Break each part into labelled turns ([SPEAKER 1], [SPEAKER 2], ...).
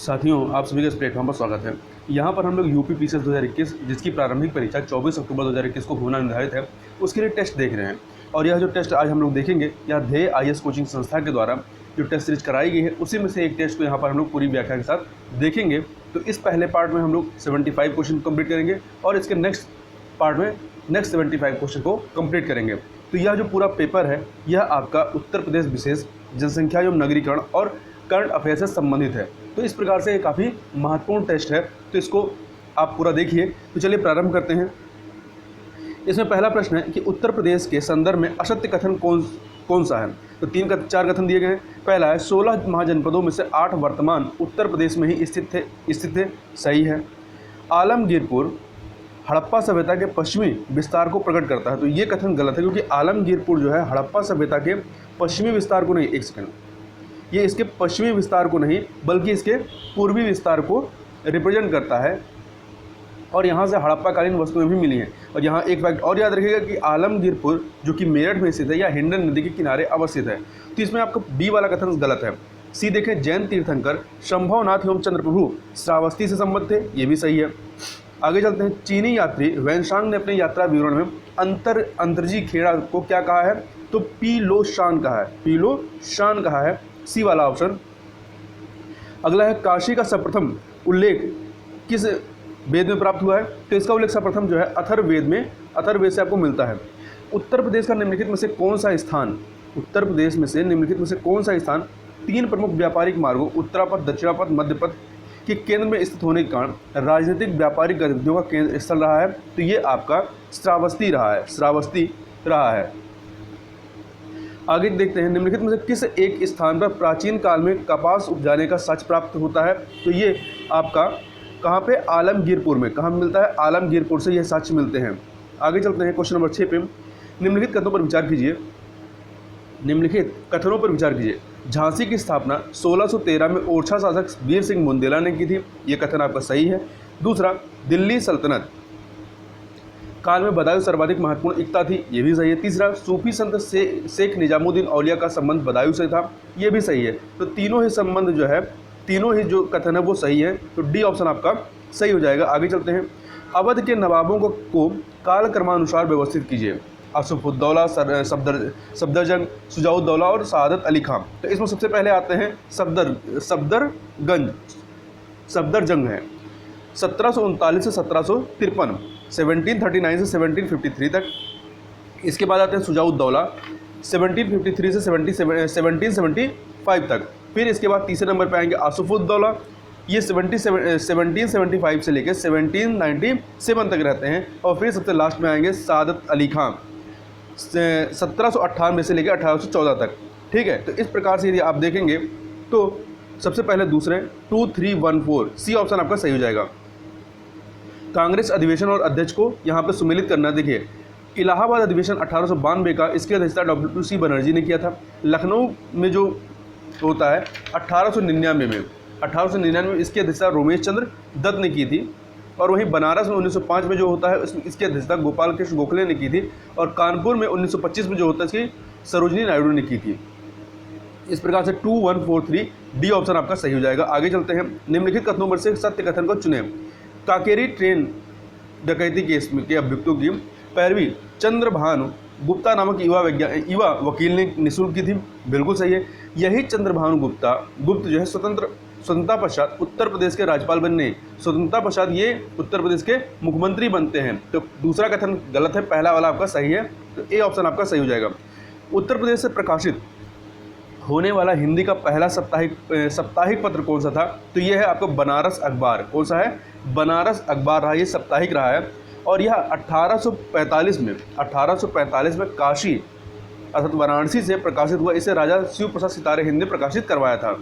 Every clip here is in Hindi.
[SPEAKER 1] साथियों, आप सभी का इस प्लेटफॉर्म पर स्वागत है। यहाँ पर हम लोग यूपी पीसीएस 2021 जिसकी प्रारंभिक परीक्षा 24 अक्टूबर 2021 को होना निर्धारित है, उसके लिए टेस्ट देख रहे हैं। और यह जो टेस्ट आज हम लोग देखेंगे, यह ध्येय आईएएस कोचिंग संस्था के द्वारा जो टेस्ट सीरीज कराई गई है, उसी में से एक टेस्ट को यहाँ पर हम लोग पूरी व्याख्या के साथ देखेंगे। तो इस पहले पार्ट में हम लोग 75 क्वेश्चन कंप्लीट करेंगे और इसके नेक्स्ट पार्ट में नेक्स्ट 75 क्वेश्चन को कंप्लीट करेंगे। तो यह जो पूरा पेपर है, यह आपका उत्तर प्रदेश विशेष जनसंख्या एवं नगरीकरण और करंट अफेयर से संबंधित है। तो इस प्रकार से ये काफ़ी महत्वपूर्ण टेस्ट है, तो इसको आप पूरा देखिए। तो चलिए प्रारंभ करते हैं। इसमें पहला प्रश्न है कि उत्तर प्रदेश के संदर्भ में असत्य कथन कौन सा है। तो चार कथन दिए गए हैं। पहला है 16 महाजनपदों में से 8 वर्तमान उत्तर प्रदेश में ही स्थित थे। सही है। आलमगीरपुर हड़प्पा सभ्यता के पश्चिमी विस्तार को प्रकट करता है। तो ये कथन गलत है, क्योंकि आलमगीरपुर जो है हड़प्पा सभ्यता के पश्चिमी विस्तार को नहीं, एक सेकंड, ये इसके पश्चिमी विस्तार को नहीं बल्कि इसके पूर्वी विस्तार को रिप्रेजेंट करता है। और यहाँ से हड़प्पाकालीन वस्तुएं भी मिली हैं। और यहाँ एक फैक्ट और याद रखिएगा कि आलमगीरपुर जो कि मेरठ में स्थित है या हिंडन नदी के किनारे अवस्थित है। तो इसमें आपका बी वाला कथन गलत है। सी देखें, जैन तीर्थंकर शंभवनाथ एवं चंद्रप्रभु श्रावस्ती से संबद्ध थे, ये भी सही है। आगे चलते हैं। चीनी यात्री वैनशांग ने अपने यात्रा विवरण में अंतरजी खेड़ा को क्या कहा है। तो पीलो शान कहा है, पीलो शान कहा है, सी वाला ऑप्शन। अगला है काशी का सर्वप्रथम उल्लेख किस वेद में प्राप्त हुआ है। तो इसका उल्लेख सर्वप्रथम जो है अथर्ववेद में, अथर्ववेद से आपको मिलता है। उत्तर प्रदेश का निम्नलिखित में से कौन सा स्थान, उत्तर प्रदेश में से निम्नलिखित में से कौन सा स्थान 3 प्रमुख व्यापारिक मार्गों उत्तरापथ, दक्षिणापथ, मध्यपथ के केंद्र में स्थित होने के कारण राजनीतिक व्यापारिक गतिविधियों का केंद्र स्थल रहा है। तो ये आपका श्रावस्ती रहा है, श्रावस्ती रहा है। आगे देखते हैं, निम्नलिखित में से किस एक स्थान पर प्राचीन काल में कपास उपजाने का साक्ष्य प्राप्त होता है। तो ये आपका कहाँ पे, आलमगीरपुर में। कहाँ मिलता है, आलमगीरपुर से ये साक्ष्य मिलते हैं। आगे चलते हैं क्वेश्चन नंबर 6 पे। निम्नलिखित कथनों पर विचार कीजिए, निम्नलिखित कथनों पर विचार कीजिए। झांसी की स्थापना 1613 में ओरछा शासक वीर सिंह बुंदेला ने की थी, ये कथन आपका सही है। दूसरा, दिल्ली सल्तनत काल में बदायूं सर्वाधिक महत्वपूर्ण एकता थी, ये भी सही है। तीसरा, सूफी संत शेख निजामुद्दीन औलिया का संबंध बदायूं से था, ये भी सही है। तो तीनों ही संबंध जो है, तीनों ही जो कथन है वो सही है। तो डी ऑप्शन आपका सही हो जाएगा। आगे चलते हैं। अवध के नवाबों को कालक्रमानुसार व्यवस्थित कीजिए। आसफुद्दौला, सफदरजंग, शुजाउद्दौला और सआदत अली खां। तो इसमें सबसे पहले आते हैं सफदरजंग है 1739 से 1753, 1739 से 1753 तक। इसके बाद आते हैं शुजाउद्दौला 1753 से 1775 तक। फिर इसके बाद तीसरे नंबर पे आएंगे आसफुद्दौला, ये 1775 से लेकर 1797 तक रहते हैं। और फिर सबसे लास्ट में आएंगे सआदत अली खां 1798 से लेकर 1814 तक। ठीक है, तो इस प्रकार से यदि आप देखेंगे तो सबसे पहले दूसरे 2314 सी ऑप्शन आपका सही हो जाएगा। कांग्रेस अधिवेशन और अध्यक्ष को यहाँ पे सुमेलित करना। देखिए, इलाहाबाद अधिवेशन 1892 का, इसकी अध्यक्षता WC बनर्जी ने किया था। लखनऊ में जो होता है 1899 में इसकी अध्यक्षता रोमेश चंद्र दत्त ने की थी। और वहीं बनारस में 1905 में जो होता है इसकी अध्यक्षता गोपाल कृष्ण गोखले ने की थी। और कानपुर में 1925 में जो होता है इसकी सरोजनी नायडू ने की थी। इस प्रकार से 2143 डी ऑप्शन आपका सही हो जाएगा। आगे चलते हैं। निम्नलिखित कथनों में से सत्य कथन को चुनें। काकेरी ट्रेन डकैती केस के अभियुक्तों की पैरवी चंद्रभानु गुप्ता नामक युवा वकील ने निःशुल्क की थी, बिल्कुल सही है। यही चंद्रभानु गुप्त जो है स्वतंत्रता पश्चात उत्तर प्रदेश के राज्यपाल बनने, स्वतंत्रता पश्चात ये उत्तर प्रदेश के मुख्यमंत्री बनते हैं। तो दूसरा कथन गलत है, पहला वाला आपका सही है। तो ए ऑप्शन आपका सही हो जाएगा। उत्तर प्रदेश से प्रकाशित होने वाला हिंदी का पहला साप्ताहिक पत्र कौन सा था। तो ये है आपका बनारस अखबार। कौन सा है, बनारस अखबार रहा, ये साप्ताहिक रहा है। और यह 1845 में काशी अर्थात वाराणसी से प्रकाशित हुआ। इसे राजा शिव प्रसाद सितारे हिंद ने प्रकाशित करवाया था।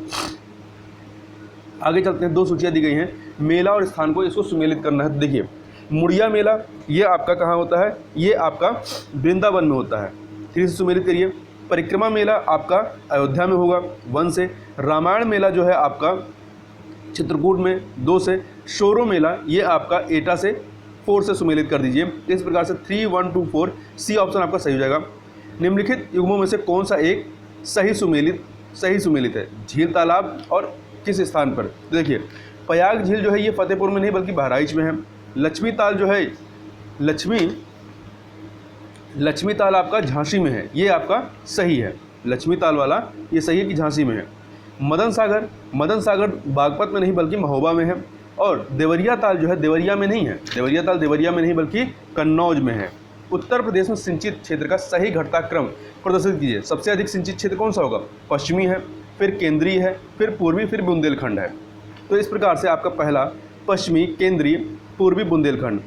[SPEAKER 1] आगे चलते हैं। 2 सूचियाँ दी गई हैं, मेला और स्थान को इसको सुमेलित करना है। देखिए, मुड़िया मेला ये आपका कहाँ होता है, ये आपका वृंदावन में होता है, 3 से सुमेलित करिए। परिक्रमा मेला आपका अयोध्या में होगा 1 से। रामायण मेला जो है आपका चित्रकूट में 2 से। शोरो मेला ये आपका एटा से 4 से सुमेलित कर दीजिए। इस प्रकार से 3, 1, 2, 4 सी ऑप्शन आपका सही हो जाएगा। निम्नलिखित युग्मों में से कौन सा एक सही सुमेलित है। झील तालाब और किस स्थान पर? तो देखिए प्रयाग झील जो है ये फतेहपुर में नहीं बल्कि बहराइच में है। लक्ष्मी ताल जो है लक्ष्मी ताल आपका झांसी में है, ये आपका सही है। लक्ष्मी ताल वाला ये सही है कि झांसी में है। मदन सागर बागपत में नहीं बल्कि महोबा में है। और देवरिया ताल जो है देवरिया में नहीं है, देवरिया ताल देवरिया में नहीं बल्कि कन्नौज में है। उत्तर प्रदेश में सिंचित क्षेत्र का सही घटता क्रम प्रदर्शित कीजिए। सबसे अधिक सिंचित क्षेत्र कौन सा होगा? पश्चिमी है, फिर केंद्रीय है, फिर पूर्वी, फिर बुंदेलखंड है। तो इस प्रकार से आपका पहला पश्चिमी, केंद्रीय, पूर्वी, बुंदेलखंड।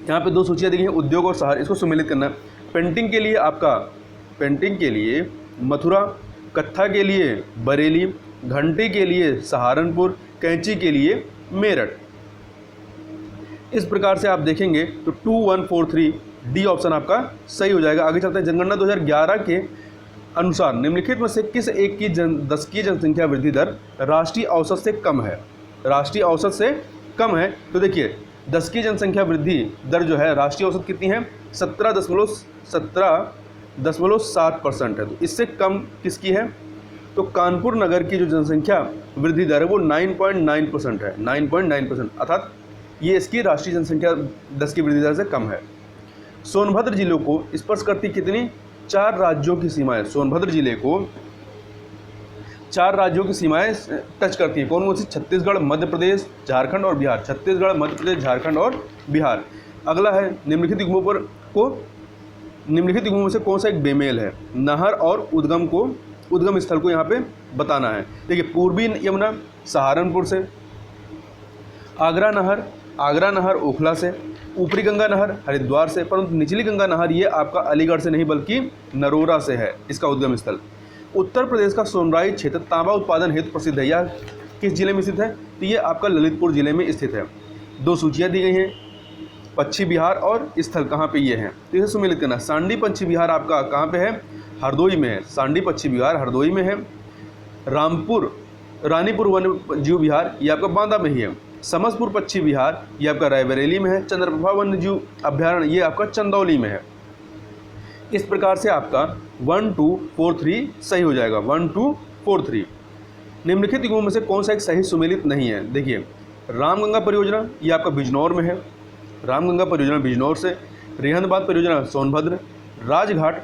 [SPEAKER 1] यहाँ पे दो सूचियाँ दी गई हैं, उद्योग और शहर, इसको सम्मिलित करना है। पेंटिंग के लिए मथुरा, कत्था के लिए बरेली, घंटी के लिए सहारनपुर, कैंची के लिए मेरठ। इस प्रकार से आप देखेंगे तो 2143 डी ऑप्शन आपका सही हो जाएगा। आगे चलते हैं। जनगणना 2011 के अनुसार निम्नलिखित में से किस एक की दशकीय जनसंख्या वृद्धि दर राष्ट्रीय औसत से कम है? राष्ट्रीय औसत से कम है। तो देखिए दशकीय जनसंख्या वृद्धि दर जो है राष्ट्रीय औसत कितनी है? 17.7% है। तो इससे कम किसकी है? तो कानपुर नगर की जो जनसंख्या वृद्धि दर है वो 9.9% है, 9.9%, अर्थात ये इसकी राष्ट्रीय जनसंख्या 10 की वृद्धि दर से कम है। सोनभद्र जिलों को स्पर्श करती कितनी? 4 राज्यों की सीमाएं। सोनभद्र जिले को 4 राज्यों की सीमाएं टच करती हैं। कौन कौन सी? छत्तीसगढ़, मध्य प्रदेश, झारखंड और बिहार। छत्तीसगढ़, मध्य प्रदेश, झारखंड और बिहार। अगला है निम्नलिखित युग्मों में से कौन सा एक बेमेल है? नहर और उद्गम स्थल को यहाँ पे बताना है। देखिए पूर्वी यमुना सहारनपुर से, आगरा नहर ओखला से, ऊपरी गंगा नहर हरिद्वार से, परंतु निचली गंगा नहर ये आपका अलीगढ़ से नहीं बल्कि नरोरा से है इसका उद्गम स्थल। उत्तर प्रदेश का सोनराई क्षेत्र तांबा उत्पादन हेतु प्रसिद्ध है। यह किस जिले में स्थित है? तो ये आपका ललितपुर जिले में स्थित है। 2 सूचियाँ दी गई हैं, पश्चिम बिहार और स्थल कहाँ पे ये हैं, तो इसे सम्मिलित करना। सांडी पश्चिम बिहार आपका कहाँ पे है? हरदोई में है। सांडी पश्चिम बिहार हरदोई में है। रानीपुर वन्य जीव विहार ये आपका बांदा में ही है। समसपुर पश्चिम बिहार ये आपका रायबरेली में है। चंद्रप्रभा वन्य जीव अभ्यारण्य ये आपका चंदौली में है। इस प्रकार से आपका 1 2 4 3 सही हो जाएगा। 1 2 4 3। निम्नलिखित युग्मों में से कौन सा एक सही सुमेलित नहीं है? देखिए रामगंगा परियोजना ये आपका बिजनौर में है। रामगंगा परियोजना बिजनौर से। रेहंद बांध परियोजना सोनभद्र। राजघाट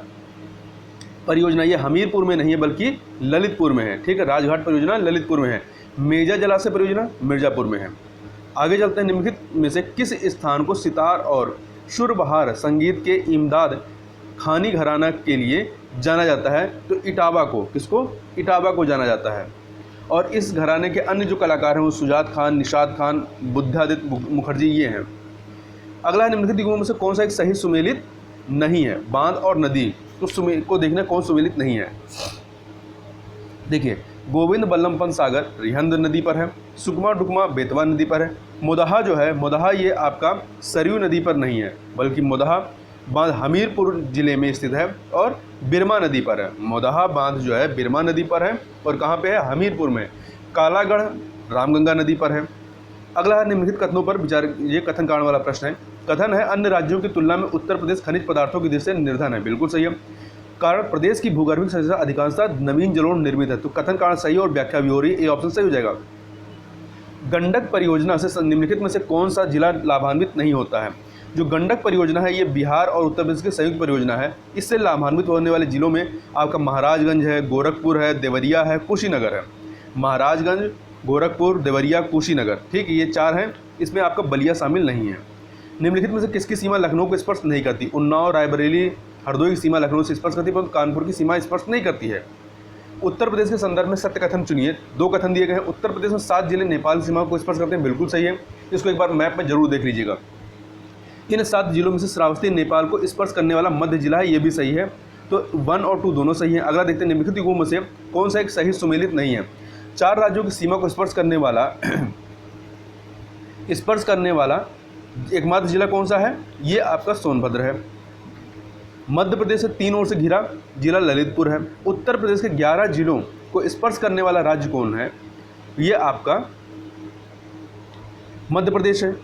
[SPEAKER 1] परियोजना ये हमीरपुर में नहीं है बल्कि ललितपुर में है। ठीक है, राजघाट परियोजना ललितपुर में है। मेजा जलाशय परियोजना मिर्जापुर में है। आगे चलते हैं। निम्नलिखित में से किस स्थान को सितार और शुरबहार संगीत के इमदाद खानी घराना के लिए जाना जाता है? तो इटावा को। किसको? इटावा को जाना जाता है। और इस घराने के अन्य जो कलाकार हैं वो सुजात खान, निषाद खान, बुद्धादित्य मुखर्जी ये हैं। अगला है निम्नलिखित युग्मों में से कौन सा एक सही सुमेलित नहीं है? बांध और नदी को देखना कौन सुमेलित नहीं है। देखिए गोविंद बल्लभ पंत सागर रिहंद नदी पर है। सुकमा डुकमा बेतवा नदी पर है। मोदहा जो है मोदहा ये आपका सरयू नदी पर नहीं है बल्कि मोदहा बांध हमीरपुर जिले में स्थित है और बिरमा नदी पर है। मोदहा बांध जो है बिरमा नदी पर है और कहाँ पे है? हमीरपुर में। कालागढ़ रामगंगा नदी पर है। अगला है निम्नलिखित कथनों पर विचार, ये कथन कारण वाला प्रश्न है। कथन है अन्य राज्यों की तुलना में उत्तर प्रदेश खनिज पदार्थों की दृष्टि से निर्धन है। बिल्कुल सही है। कारण प्रदेश की भूगर्भिक संरचना अधिकांशतः नवीन जलोढ़ निर्मित है। तो कथन कारण सही और व्याख्या भी हो रही है, ये ऑप्शन सही हो जाएगा। गंडक परियोजना से निम्नलिखित में से कौन सा जिला लाभान्वित नहीं होता है? जो गंडक परियोजना है ये बिहार और उत्तर प्रदेश की संयुक्त परियोजना है। इससे लाभान्वित होने वाले जिलों में आपका महाराजगंज है, गोरखपुर है, देवरिया है, कुशीनगर है। महाराजगंज, गोरखपुर, देवरिया, कुशीनगर, ठीक है, ये 4 हैं। इसमें आपका बलिया शामिल नहीं है। निम्नलिखित में से किसकी सीमा लखनऊ को स्पर्श नहीं करती? उन्नाव, रायबरेली, हरदोई की सीमा लखनऊ से स्पर्श करती है परंतु कानपुर की सीमा स्पर्श नहीं करती है। उत्तर प्रदेश के संदर्भ में सत्य कथन चुनिए। 2 कथन दिए गए हैं। उत्तर प्रदेश में 7 जिले नेपाल सीमा को स्पर्श करते हैं। बिल्कुल सही है, इसको एक बार मैप में जरूर देख लीजिएगा। इन 7 जिलों में से श्रावस्ती नेपाल को स्पर्श करने वाला मध्य जिला है, ये भी सही है। तो 1 और 2 दोनों सही है। अगला देखते हैं निम्नलिखित युग्मों में से कौन सा एक सही सुमेलित नहीं है? 4 राज्यों की सीमा को स्पर्श करने वाला एकमात्र जिला कौन सा है? ये आपका सोनभद्र है। मध्य प्रदेश से 3 ओर से घिरा जिला ललितपुर है। उत्तर प्रदेश के 11 जिलों को स्पर्श करने वाला राज्य कौन है? ये आपका मध्य प्रदेश है।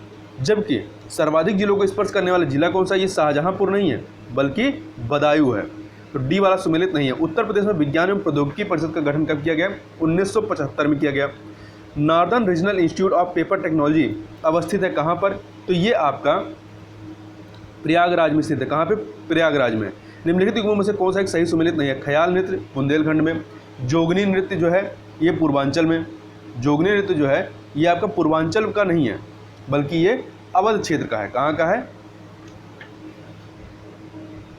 [SPEAKER 1] जबकि सर्वाधिक जिलों को स्पर्श करने वाला जिला कौन सा? ये शाहजहांपुर नहीं है बल्कि बदायूं है। तो डी वाला सुमेलित नहीं है। उत्तर प्रदेश में विज्ञान एवं प्रौद्योगिकी परिषद का गठन कब किया गया? 1975 में किया गया। Northern regional institute of paper technology अवस्थित है कहाँ पर? तो ये आपका प्रयागराज में स्थित है। कहाँ पे? प्रयागराज में। निम्नलिखित युग्मों में से कौन सा एक सही सुमेलित नहीं है? ख्याल नृत्य बुंदेलखंड में, जोगनी नृत्य जो है ये पूर्वांचल में, जोगनी नृत्य जो है ये आपका पूर्वांचल का नहीं है बल्कि ये अवध क्षेत्र का है। कहाँ का है?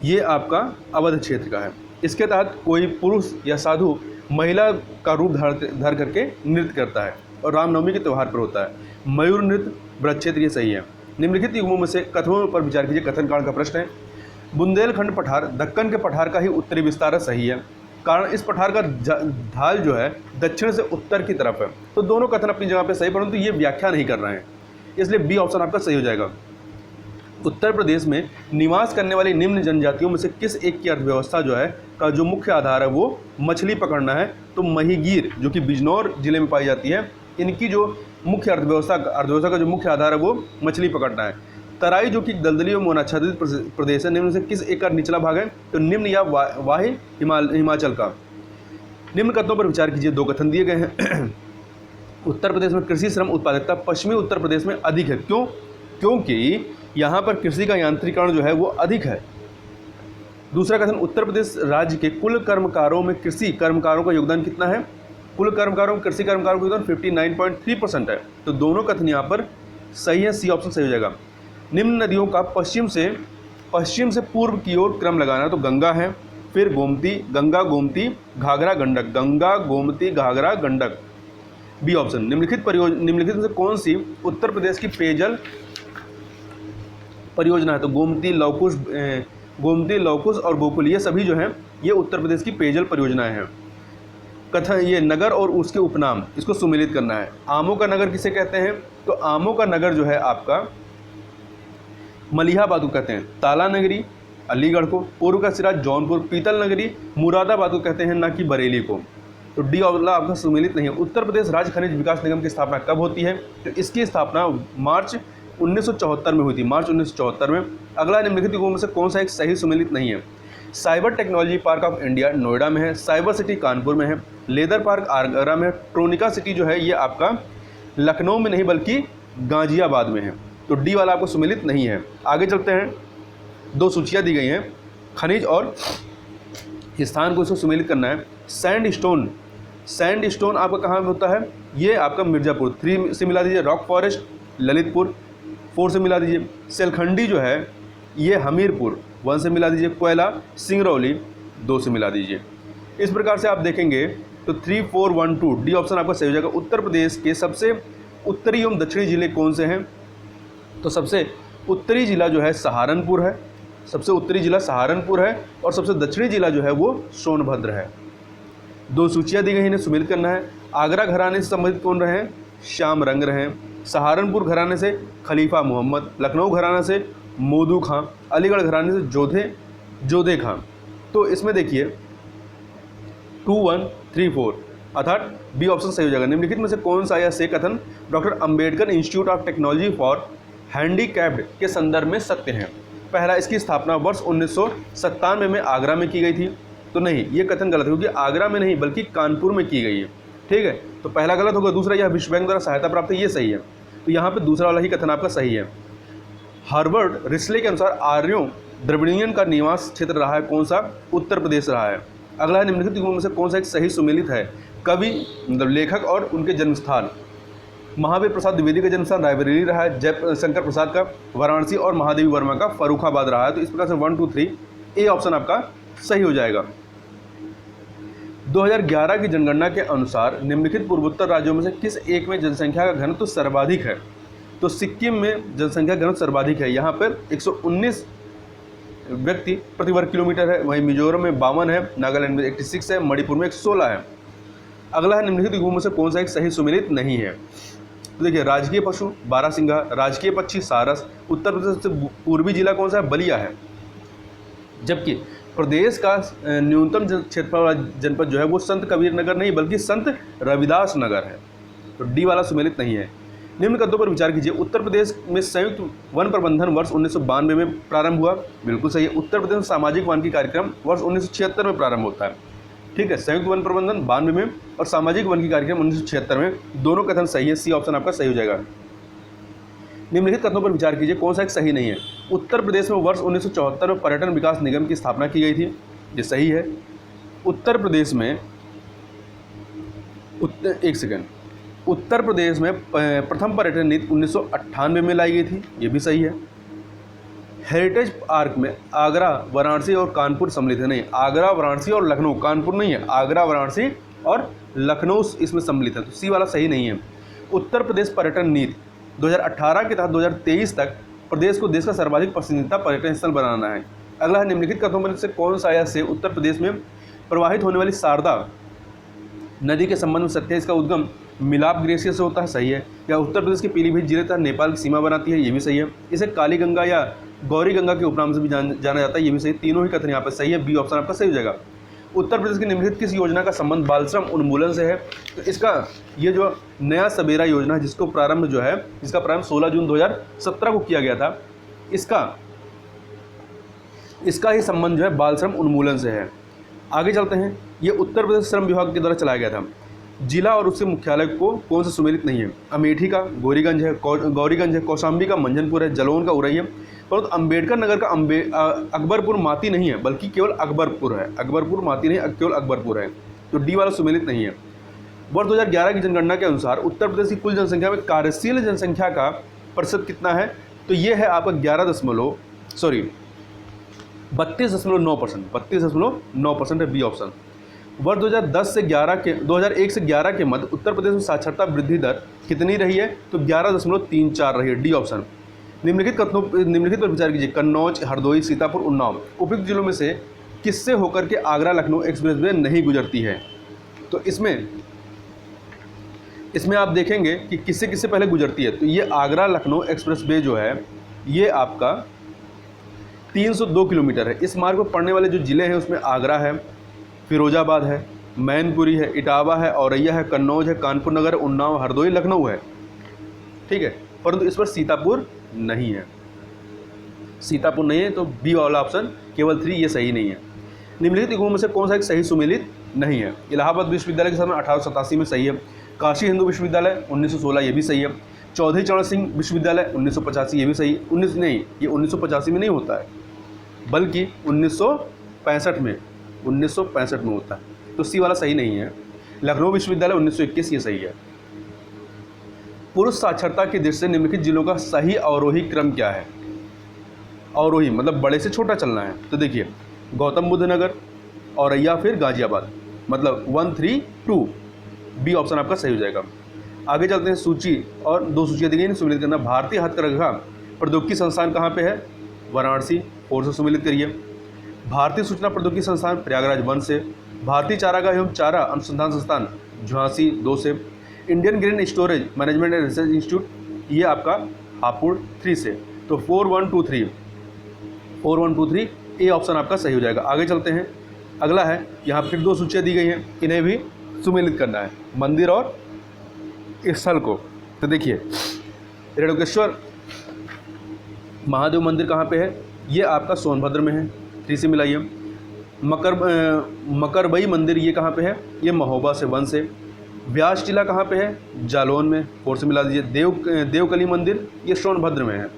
[SPEAKER 1] ये आपका अवध क्षेत्र का है। इसके तहत कोई पुरुष या साधु महिला का रूप धर करके नृत्य करता है और रामनवमी के त्यौहार पर होता है। मयूर नृत्य ब्रज क्षेत्र, ये सही है। निम्नलिखित युग्मों में से कथनों पर विचार कीजिए। कथन कांड का प्रश्न है। बुंदेलखंड पठार दक्कन के पठार का ही उत्तरी विस्तार है, सही है। कारण इस पठार का ढाल जो है दक्षिण से उत्तर की तरफ है। तो दोनों कथन अपनी जगह पे सही, परंतु ये व्याख्या नहीं कर रहे हैं, इसलिए बी ऑप्शन आपका सही हो जाएगा। उत्तर प्रदेश में निवास करने वाली निम्न जनजातियों में से किस एक की अर्थव्यवस्था जो है का जो मुख्य आधार है वो मछली पकड़ना है? तो महिगीर जो कि बिजनौर जिले में पाई जाती है, इनकी जो मुख्य अर्थव्यवस्था का जो मुख्य आधार है वो मछली पकड़ना है। तराई जो कि दलदली और मोनाच्छादित प्रदेश है, निम्न से किस एक का निचला भाग है? तो निम्न या वाही हिमाचल का। निम्न कथनों पर विचार कीजिए। दो कथन दिए गए हैं। उत्तर प्रदेश में कृषि श्रम उत्पादकता पश्चिमी उत्तर प्रदेश में अधिक है। क्यों? क्योंकि यहाँ पर कृषि का यांत्रिकरण जो है वो अधिक है। दूसरा कथन, उत्तर प्रदेश राज्य के कुल कर्मकारों में कृषि कर्मकारों का योगदान कितना है? कुल कर्मकारों में कृषि कर्मकारों का योगदान 59.3% है। तो दोनों कथन यहाँ पर सही है, सी ऑप्शन सही हो जाएगा। निम्न नदियों का पश्चिम से पूर्व की ओर क्रम लगाना, तो गंगा है, फिर गोमती, गंगा गोमती घाघरा गंडक, गंगा गोमती घाघरा गंडक, बी ऑप्शन। निम्नलिखित में से कौन सी उत्तर प्रदेश की पेयजल परियोजना है? तो गोमती लवकुश और गोकुल, ये सभी जो हैं ये उत्तर प्रदेश की पेयजल परियोजनाएं हैं। कथन, ये नगर और उसके उपनाम, इसको सुमेलित करना है। आमों का नगर किसे कहते हैं? तो आमों का नगर जो है आपका मलिहाबाद को कहते हैं। ताला नगरी अलीगढ़ को, पूर्व का सिरा जौनपुर, पीतल नगरी मुरादाबाद को कहते हैं, ना कि बरेली को। तो डी वाला आपका सुमेलित नहीं है। उत्तर प्रदेश राज्य खनिज विकास निगम की स्थापना कब होती है? तो इसकी स्थापना मार्च 1974 में हुई थी, मार्च 1974 में। अगला निम्नलिखित युग्मों में से कौन सा एक सही सुमेलित नहीं है? Cyber technology park of India Noida में है, साइबर सिटी कानपुर में है, लेदर पार्क आगरा में है, ट्रोनिका सिटी जो है ये आपका लखनऊ में नहीं बल्कि गाजियाबाद में है। तो डी वाला आपको सुमेलित नहीं है। आगे चलते हैं। दो सूचियाँ दी गई हैं खनिज और स्थान को, इसको सुमेलित करना है। सैंडस्टोन आपका कहाँ होता है? ये आपका मिर्ज़ापुर, 3 से मिला दीजिए। रॉक फॉरेस्ट ललितपुर, 4 से मिला दीजिए। सेलखंडी जो है ये हमीरपुर, 1 से मिला दीजिए। कोयला सिंगरौली, 2 से मिला दीजिए। इस प्रकार से आप देखेंगे तो 3, 4, 1, 2 डी ऑप्शन आपका सही हो जाएगा। उत्तर प्रदेश के सबसे उत्तरी एवं दक्षिणी जिले कौन से हैं? तो सबसे उत्तरी जिला जो है सहारनपुर है, सबसे उत्तरी जिला सहारनपुर है और सबसे दक्षिणी जिला जो है वो सोनभद्र है। 2 सूचियाँ दी गई हैं, इन्हें सुमेलित करना है। आगरा घराने से संबंधित कौन रहे हैं? श्याम रंग रहे हैं। सहारनपुर घराने से खलीफा मोहम्मद, लखनऊ घराना से मोदू खां, अलीगढ़ घराने से जोधे खां। तो इसमें देखिए 2, 1, 3, 4 अर्थात बी ऑप्शन सही हो जाएगा। निम्नलिखित में से कौन सा या से कथन doctor Ambedkar institute of technology for handicapped के संदर्भ में सत्य है? पहला, इसकी स्थापना वर्ष 1997 में आगरा में की गई थी। तो नहीं, ये कथन गलत है क्योंकि आगरा में नहीं बल्कि कानपुर में की गई है। ठीक है, तो पहला गलत होगा। दूसरा, यह विश्व बैंक द्वारा सहायता प्राप्त है, ये सही है। तो यहाँ पे दूसरा वाला ही कथन आपका सही है। हार्वर्ड रिस्ले के अनुसार आर्यों द्रविड़ियन का निवास क्षेत्र रहा है कौन सा? उत्तर प्रदेश रहा है। अगला है, निम्नलिखित युग्मों में से कौन सा एक सही सुमेलित है? कवि मतलब लेखक और उनके जन्मस्थान। महावीर प्रसाद द्विवेदी का जन्मस्थान रायबरेली रहा है, जयशंकर प्रसाद का वाराणसी और महादेवी वर्मा का फर्रुखाबाद रहा है। तो इस प्रकार से 1, 2, 3 ए ऑप्शन आपका सही हो जाएगा। 2011 की जनगणना के अनुसार निम्नलिखित पूर्वोत्तर राज्यों में से किस एक में जनसंख्या का घनत्व तो सर्वाधिक है? तो सिक्किम में जनसंख्या घनत्व सर्वाधिक है, यहाँ पर 119 व्यक्ति प्रति वर्ग किलोमीटर है। वहीं मिजोरम में 52 है, नागालैंड में 86 है, मणिपुर में 116 है। अगला है, निम्नलिखित युग्मों में से कौन सा एक सही सुमेलित नहीं है? तो देखिए, राजकीय पशु बारहसिंगा, राजकीय पक्षी सारस। उत्तर प्रदेश से पूर्वी जिला कौन सा है? बलिया है। जबकि प्रदेश का न्यूनतम क्षेत्रफल वाला जनपद जो है वो संत कबीर नगर नहीं बल्कि संत रविदास नगर है। तो डी वाला सुमेलित नहीं है। निम्न कथनों पर विचार कीजिए। उत्तर प्रदेश में संयुक्त वन प्रबंधन वर्ष 1992 में प्रारंभ हुआ। बिल्कुल सही है। उत्तर प्रदेश में सामाजिक वानिकी कार्यक्रम वर्ष 1976 में प्रारंभ होता है। ठीक है, संयुक्त वन प्रबंधन 92 में और सामाजिक वानिकी कार्यक्रम 1976 में। दोनों कथन सही है, सी ऑप्शन आपका सही हो जाएगा। निम्नलिखित कथनों पर विचार कीजिए, कौन सा एक सही नहीं है। उत्तर प्रदेश में वर्ष 1974 में पर्यटन विकास निगम की स्थापना की गई थी, ये सही है। उत्तर प्रदेश में उत्तर प्रदेश में प्रथम पर्यटन नीति 1998 में लाई गई थी, ये भी सही है। हेरिटेज पार्क में आगरा, वाराणसी और कानपुर सम्मिलित है। नहीं, आगरा, वाराणसी और लखनऊ, कानपुर नहीं है, आगरा, वाराणसी और लखनऊ इसमें सम्मिलित है, तो सी वाला सही नहीं है। उत्तर प्रदेश पर्यटन नीति 2018 के तहत 2023 तक प्रदेश को देश का सर्वाधिक पसंदीदा पर्यटन स्थल बनाना है। अगला है, निम्नलिखित कथनों में से कौन सा से उत्तर प्रदेश में प्रवाहित होने वाली शारदा नदी के संबंध में सत्य है। इसका उद्गम मिलाप ग्लेशियर से होता है, सही है। या उत्तर प्रदेश के पीलीभीत जिले तथा नेपाल की सीमा बनाती है, ये भी सही है। इसे काली गंगा या गौरी गंगा के उपनाम से भी जाना जाता है, ये भी सही। तीनों ही कथन यहाँ पर सही है, बी ऑप्शन आपका सही हो जाएगा। उत्तर प्रदेश की निम्नलिखित किस योजना का संबंध बाल श्रम उन्मूलन से है। तो इसका ये जो नया सवेरा योजना है, जिसको प्रारंभ जो है, जिसका प्रारंभ 16 जून 2017 को किया गया था, इसका ही संबंध जो है बाल श्रम उन्मूलन से है। आगे चलते हैं। ये उत्तर प्रदेश श्रम विभाग के द्वारा चलाया गया था। जिला और उसके मुख्यालय को कौन से सुमेलित नहीं है। अमेठी का गौरीगंज है, कौशाम्बी का मंझनपुर है, जलौन का उरई है। परंतु अम्बेडकर नगर का अकबरपुर माती नहीं है, बल्कि केवल अकबरपुर है। अकबरपुर माती नहीं, केवल अकबरपुर है, तो डी वाला सुमेलित नहीं है। वर्ष 2011 की जनगणना के अनुसार उत्तर प्रदेश की कुल जनसंख्या में कार्यशील जनसंख्या का प्रतिशत कितना है। तो ये है आपका 32.9% है, बी ऑप्शन। वर्ष 2001 से 11 के मध्य उत्तर प्रदेश में साक्षरता वृद्धि दर कितनी रही है। तो 11.34 रही है, डी ऑप्शन। निम्नलिखित पर विचार कीजिए। कन्नौज, हरदोई, सीतापुर, उन्नाव उपयुक्त जिलों में से किससे होकर के आगरा लखनऊ एक्सप्रेसवे नहीं गुजरती है। तो इसमें आप देखेंगे कि किससे किससे पहले गुजरती है। तो ये आगरा लखनऊ एक्सप्रेसवे जो है, ये आपका 302 किलोमीटर है। इस मार्ग पर पड़ने वाले जो ज़िले हैं उसमें आगरा है, फिरोजाबाद है, मैनपुरी है, इटावा है, औरैया है, कन्नौज है, कानपुर नगर, उन्नाव, हरदोई, लखनऊ है। ठीक है, परंतु इस पर सीतापुर नहीं है। सीतापुर नहीं है, तो बी वाला ऑप्शन केवल 3 ये सही नहीं है। निम्नलिखित युगों में से कौन सा एक सही सुमेलित नहीं है। इलाहाबाद विश्वविद्यालय के समय 1887 में सही है। काशी हिंदू विश्वविद्यालय 1916, ये भी सही है। चौधरी चरण सिंह विश्वविद्यालय 1985, ये भी सही। ये 1985 में नहीं होता है, बल्कि 1965 में होता है, तो सी वाला सही नहीं है। लखनऊ विश्वविद्यालय 1921, ये सही है। पुरुष साक्षरता की दृष्टि से निम्नलिखित जिलों का सही अवरोही क्रम क्या है। अवरोही मतलब बड़े से छोटा चलना है। तो देखिए, गौतम बुद्ध नगर, औरैया, फिर गाजियाबाद, मतलब 1, 3, 2, बी ऑप्शन आपका सही हो जाएगा। आगे चलते हैं। सूची और 2 सूचियाँ दी गई, सुमिलित करना। भारतीय हथकरघा प्रौद्योगिकी संस्थान कहाँ पे है। वाराणसी, 4 से सुमिलित करिए। भारतीय सूचना प्रौद्योगिकी संस्थान प्रयागराज 1 से। भारतीय चारागाह एवं चारा अनुसंधान संस्थान झांसी 2 से। Indian grain storage management and research institute, ये आपका हापुड़ 3 से। तो 4, 1, 2, 3 ए ऑप्शन आपका सही हो जाएगा। आगे चलते हैं। अगला है, यहाँ फिर 2 सूचियाँ दी गई हैं, इन्हें भी सुमेलित करना है, मंदिर और स्थल को। तो देखिए, रेणुकेश्वर महादेव मंदिर कहाँ पे है। ये आपका सोनभद्र में है, 3 से मिलाइए। मकरबई मंदिर ये कहाँ पे है। ये महोबा से 1 से। व्यास टीला कहाँ पे है। जालौन में, 4 से मिला दीजिए। देवकली मंदिर ये सोनभद्र में है।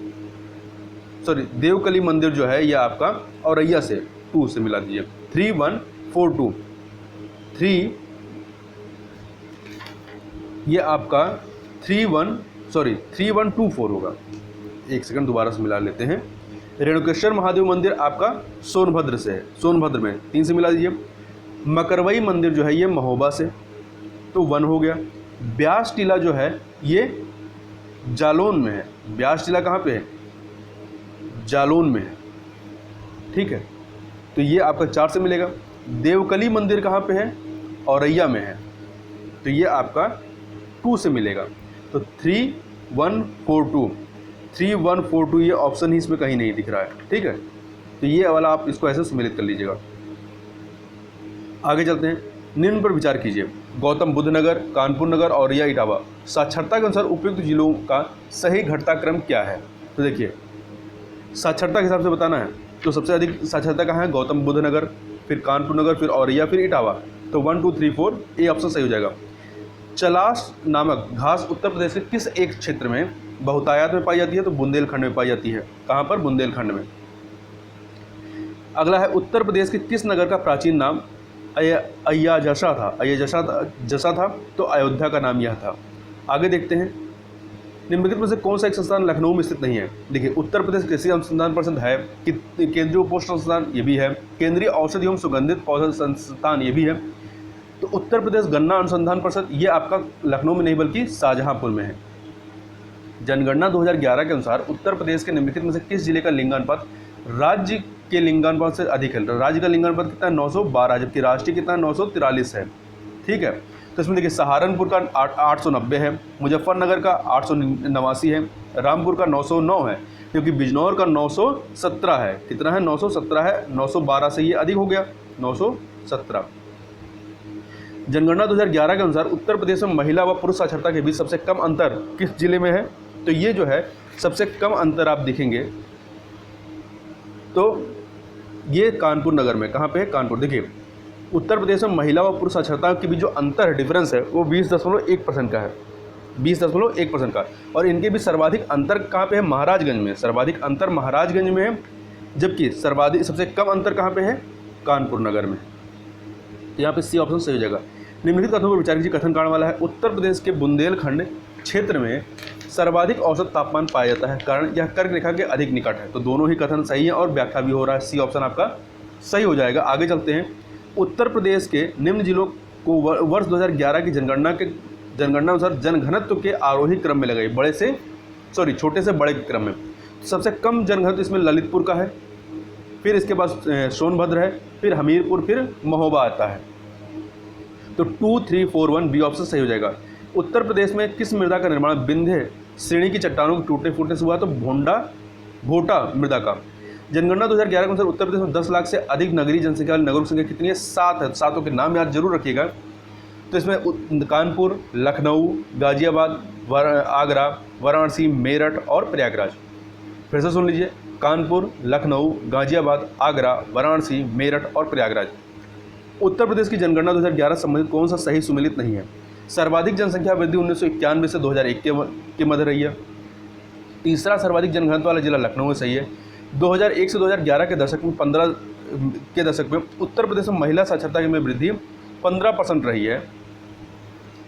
[SPEAKER 1] देवकली मंदिर जो है ये आपका औरैया से 2 से मिला दीजिए। 3142 3, ये आपका 3124 होगा। एक सेकंड दोबारा से मिला लेते हैं। रेणुकेश्वर महादेव मंदिर आपका सोनभद्र से है, सोनभद्र में 3 से मिला दीजिए। मकरवई मंदिर जो है ये महोबा से, तो 1 हो गया। व्यास टीला जो है ये जालौन में है। व्यास टीला कहाँ पे है। जालौन में है, ठीक है, तो ये आपका 4 से मिलेगा। देवकली मंदिर कहाँ पे है। औरैया में है, तो ये आपका 2 से मिलेगा। तो 3142 ये ऑप्शन ही इसमें कहीं नहीं दिख रहा है, ठीक है, तो ये वाला आप इसको ऐसे सम्मिलित कर लीजिएगा। आगे चलते हैं। निम्न पर विचार कीजिए। गौतम बुद्ध नगर, कानपुर नगर, औरैया, इटावा। साक्षरता के अनुसार उपयुक्त जिलों का सही घटताक्रम क्या है? तो देखिए, साक्षरता के हिसाब से बताना है तो सबसे अधिक साक्षरता कहाँ है? गौतम बुद्ध नगर, फिर कानपुर नगर, फिर औरैया, फिर इटावा। तो 1 2 3 4 ए ऑप्शन सही हो जाएगा। चलाश नामक घास उत्तर प्रदेश के किस एक क्षेत्र में बहुतायत में पाई जाती है? तो बुंदेलखंड में पाई जाती है। कहाँ पर? बुंदेलखंड में। अगला है, उत्तर प्रदेश के किस नगर का प्राचीन नाम अय्याजसा था? जसा था, तो अयोध्या का नाम यह था। आगे देखते हैं, निम्नलिखित में से कौन सा एक संस्थान लखनऊ में स्थित नहीं है? देखिए, उत्तर प्रदेश कृषि अनुसंधान परिषद है, केंद्रीय पोस्ट संस्थान ये भी है, केंद्रीय औषधि एवं सुगंधित पौधा संस्थान ये भी है। तो उत्तर प्रदेश गन्ना अनुसंधान परिषद ये आपका लखनऊ में नहीं बल्कि शाहजहांपुर में है। जनगणना 2011 के अनुसार उत्तर प्रदेश के निम्नलिखित में से किस जिले का लिंगानुपात राज्य के लिंगानुपात से अधिक है? राज्य का लिंगानुपात कितना है? 912, जबकि राष्ट्रीय कितना है? 943 है। ठीक है, तो इसमें देखिए, सहारनपुर का 890 है, मुजफ्फरनगर का 889 है, रामपुर का 909 है, क्योंकि बिजनौर का 917 है। कितना है? 917 है। 912 से ये अधिक हो गया, 917। जनगणना 2011 के अनुसार उत्तर प्रदेश में महिला व पुरुष साक्षरता के बीच सबसे कम अंतर किस जिले में है? तो ये जो है सबसे कम अंतर आप देखेंगे तो ये कानपुर नगर में। कहाँ पे है? कानपुर। देखिए, उत्तर प्रदेश में महिला व पुरुष साक्षरता के बीच जो अंतर है, डिफरेंस है, वो 20.1% का है। 20.1% का। और इनके बीच सर्वाधिक अंतर कहाँ पे है? महाराजगंज में। सर्वाधिक अंतर महाराजगंज में है, जबकि सबसे कम अंतर कहाँ पे है? कानपुर नगर में। तो यहाँ पे सी ऑप्शन सही हो जाएगा। निम्नलिखित कथनों पर विचार कीजिए। कथन कारण वाला है, उत्तर प्रदेश के बुंदेलखंड क्षेत्र में सर्वाधिक औसत तापमान पाया जाता है, कारण यह कर्क रेखा के अधिक निकट है। तो दोनों ही कथन सही है और व्याख्या भी हो रहा है। सी ऑप्शन आपका सही हो जाएगा। आगे चलते हैं, उत्तर प्रदेश के निम्न जिलों को वर्ष 2011 की जनगणना अनुसार जनघनत्व के आरोही क्रम में लगाई, छोटे से बड़े के क्रम में। सबसे कम जनघनत्व इसमें ललितपुर का है, फिर इसके बाद सोनभद्र है, फिर हमीरपुर, फिर महोबा आता है। तो 2 3 4 1 बी ऑप्शन सही हो जाएगा। उत्तर प्रदेश में किस मृदा का निर्माण विंध्य श्रेणी की चट्टानों के टूटने फूटने से हुआ? तो भोटा मृदा का। जनगणना 2011 के अनुसार उत्तर प्रदेश में 10 लाख से अधिक नगरीय जनसंख्या वाली नगरों की संख्या कितनी है? 7 है। 7 के नाम याद जरूर रखिएगा। तो इसमें कानपुर, लखनऊ, गाजियाबाद, आगरा, वाराणसी, मेरठ और प्रयागराज। फिर से सुन लीजिए, कानपुर, लखनऊ, गाजियाबाद, आगरा, वाराणसी, मेरठ और प्रयागराज। उत्तर प्रदेश की जनगणना 2011 संबंधित कौन सा सही सुमेलित नहीं है? सर्वाधिक जनसंख्या वृद्धि 1991 से 2001 के मध्य रही है। तीसरा सर्वाधिक जनघनत्व वाला जिला लखनऊ में सही है। 2001 से 2011 के दशक में 15 के दशक में उत्तर प्रदेश में महिला साक्षरता में वृद्धि 15% रही है।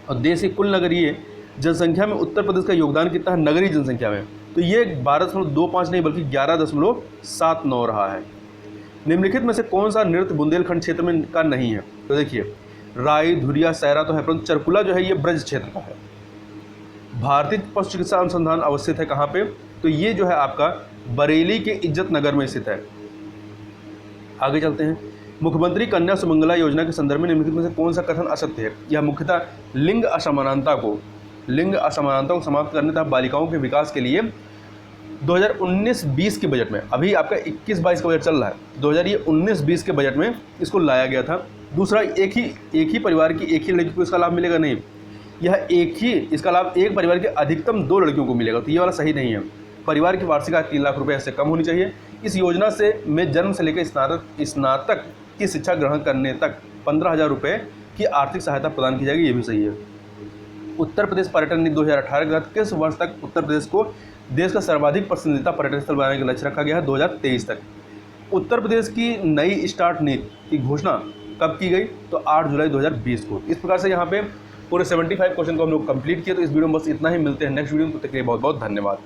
[SPEAKER 1] और देश की कुल नगरीय जनसंख्या में उत्तर प्रदेश का योगदान कितना है नगरीय जनसंख्या में? तो ये 12.25 नहीं बल्कि 11.79 रहा है। निम्नलिखित में से कौन सा नृत्य बुंदेलखंड क्षेत्र में का नहीं है? तो देखिए, राई, धुरिया, सैरा तो है, परंतु चरकुला जो है ये ब्रज क्षेत्र का है। भारतीय पशु चिकित्सा अनुसंधान अवस्थित है कहाँ पे? तो ये जो है आपका बरेली के इज्जत नगर में स्थित है। आगे चलते हैं, मुख्यमंत्री कन्या सुमंगला योजना के संदर्भ में निम्नलिखित में से कौन सा कथन असत्य है? यह मुख्यतः लिंग असमानता को समाप्त करने तथा बालिकाओं के विकास के लिए 2019-20 के बजट में, अभी आपका 21-22 का बजट चल रहा है, 2019-20 के बजट में इसको लाया गया था। दूसरा, एक ही परिवार की एक ही लड़की को इसका लाभ मिलेगा नहीं, यह इसका लाभ एक परिवार के अधिकतम 2 लड़कियों को मिलेगा। तो ये वाला सही नहीं है। परिवार की वार्षिक आय 3 लाख रुपये से कम होनी चाहिए। इस योजना से में जन्म से लेकर स्नातक की शिक्षा ग्रहण करने तक 15,000 रुपये की आर्थिक सहायता प्रदान की जाएगी, ये भी सही है। उत्तर प्रदेश पर्यटन नीति 2018 के तहत किस वर्ष तक उत्तर प्रदेश को देश का सर्वाधिक पसंदीदा पर्यटन स्थल बनाने का लक्ष्य रखा गया है? 2023 तक। उत्तर प्रदेश की नई स्टार्ट नीति की घोषणा कब की गई? तो 8 जुलाई 2020 को। इस प्रकार से यहाँ पे पूरे 75 क्वेश्चन को हम लोग कंप्लीट किए। तो इस वीडियो में बस इतना ही। मिलते हैं नेक्स्ट वीडियो में, तब तक के लिए बहुत बहुत धन्यवाद।